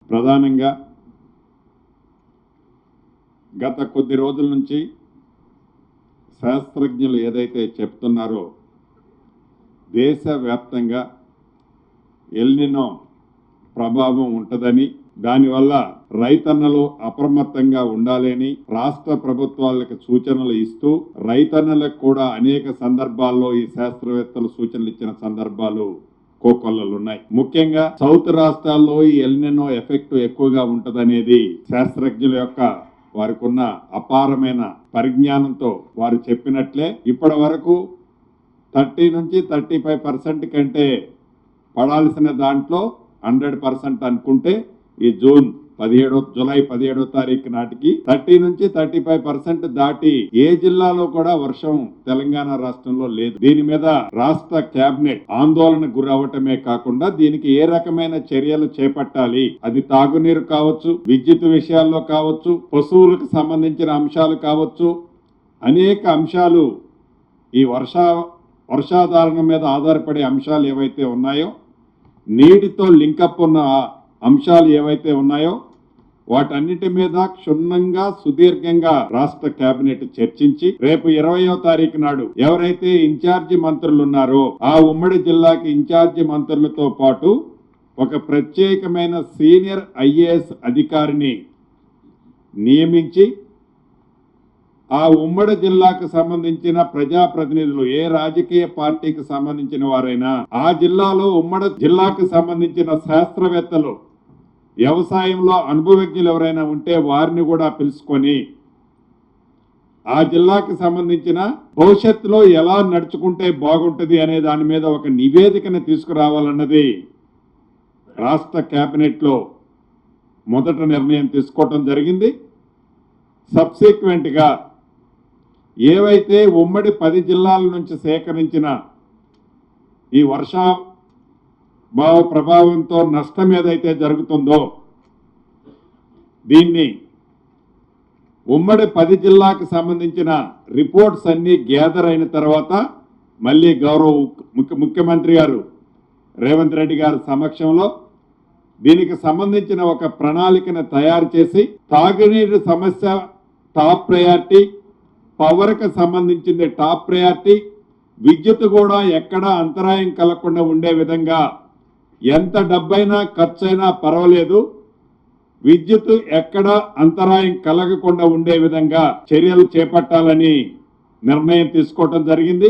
ప్రధానంగా గత కొద్ది రోజుల నుంచి శాస్త్రజ్ఞులు ఏదైతే చెప్తున్నారో దేశవ్యాప్తంగా ఎల్నినో ప్రభావం ఉంటుందని, దానివల్ల రైతన్నలు అప్రమత్తంగా ఉండాలని రాష్ట్ర ప్రభుత్వాలకు సూచనలు ఇస్తూ రైతన్నలకు కూడా అనేక సందర్భాల్లో ఈ శాస్త్రవేత్తలు సూచనలు ఇచ్చిన సందర్భాలు కోకొల్లలున్నాయి. ముఖ్యంగా సౌత్ రాష్ట్రాల్లో ఈ ఎల్నినో ఎఫెక్ట్ ఎక్కువగా ఉంటదనేది శాస్త్రజ్ఞుల యొక్క వారికి ఉన్న అపారమైన పరిజ్ఞానంతో వారు చెప్పినట్లే ఇప్పటి వరకు 30 నుంచి 35% కంటే పడాల్సిన దాంట్లో 100% అనుకుంటే ఈ జూలై 17వ తారీఖు నాటికి 30 నుంచి 35% దాటి ఏ జిల్లాలో కూడా వర్షం తెలంగాణ రాష్ట్రంలో లేదు. దీని మీద రాష్ట్ర కేబినెట్ ఆందోళన గురవటమే కాకుండా దీనికి ఏ రకమైన చర్యలు చేపట్టాలి, అది తాగునీరు కావచ్చు, విద్యుత్ విషయాల్లో కావచ్చు, పశువులకు సంబంధించిన అంశాలు కావచ్చు, అనేక అంశాలు ఈ వర్షాధారణ మీద ఆధారపడే అంశాలు ఏవైతే ఉన్నాయో, నీటితో లింకప్ ఉన్న అంశాలు ఏవైతే ఉన్నాయో వాటన్నిటి మీద క్షుణ్ణంగా సుదీర్ఘంగా రాష్ట్ర కేబినెట్ చర్చించి రేపు 20వ తారీఖు నాడు ఎవరైతే ఇన్ఛార్జి మంత్రులు ఉన్నారో ఆ ఉమ్మడి జిల్లాకి ఇన్ఛార్జి మంత్రులతో పాటు ఒక ప్రత్యేకమైన సీనియర్ ఐఏఎస్ అధికారిని నియమించి ఆ ఉమ్మడి జిల్లాకు సంబంధించిన ప్రజాప్రతినిధులు, ఏ రాజకీయ పార్టీకి సంబంధించిన వారైనా, ఆ జిల్లాలో ఉమ్మడి జిల్లాకు సంబంధించిన శాస్త్రవేత్తలు, వ్యవసాయంలో అనుభవజ్ఞులు ఎవరైనా ఉంటే వారిని కూడా పిలుచుకొని ఆ జిల్లాకు సంబంధించిన భవిష్యత్తులో ఎలా నడుచుకుంటే బాగుంటుంది అనే దాని మీద ఒక నివేదికను తీసుకురావాలన్నది రాష్ట్ర కేబినెట్ లో మొదట నిర్ణయం తీసుకోవటం జరిగింది. సబ్సిక్వెంట్ గా ఏవైతే ఉమ్మడి 10 జిల్లాల నుంచి సేకరించిన ఈ వర్షాభావ ప్రభావంతో నష్టం ఏదైతే జరుగుతుందో దీన్ని ఉమ్మడి 10 జిల్లాకు సంబంధించిన రిపోర్ట్స్ అన్ని గ్యాదర్ అయిన తర్వాత మళ్ళీ గౌరవ ముఖ్యమంత్రి గారు రేవంత్ రెడ్డి గారి సమక్షంలో దీనికి సంబంధించిన ఒక ప్రణాళికను తయారు చేసి తాగునీరు సమస్య టాప్ ప్రయారిటీ, పవర్కి సంబంధించింది టాప్ ప్రయారిటీ, విద్యుత్ కూడా ఎక్కడా అంతరాయం కలగకుండా ఉండే విధంగా ఎంత డబ్బైనా ఖర్చైనా పర్వాలేదు, విద్యుత్ ఎక్కడ అంతరాయం కలగకుండా ఉండే విధంగా చర్యలు చేపట్టాలని నిర్ణయం తీసుకోవటం జరిగింది.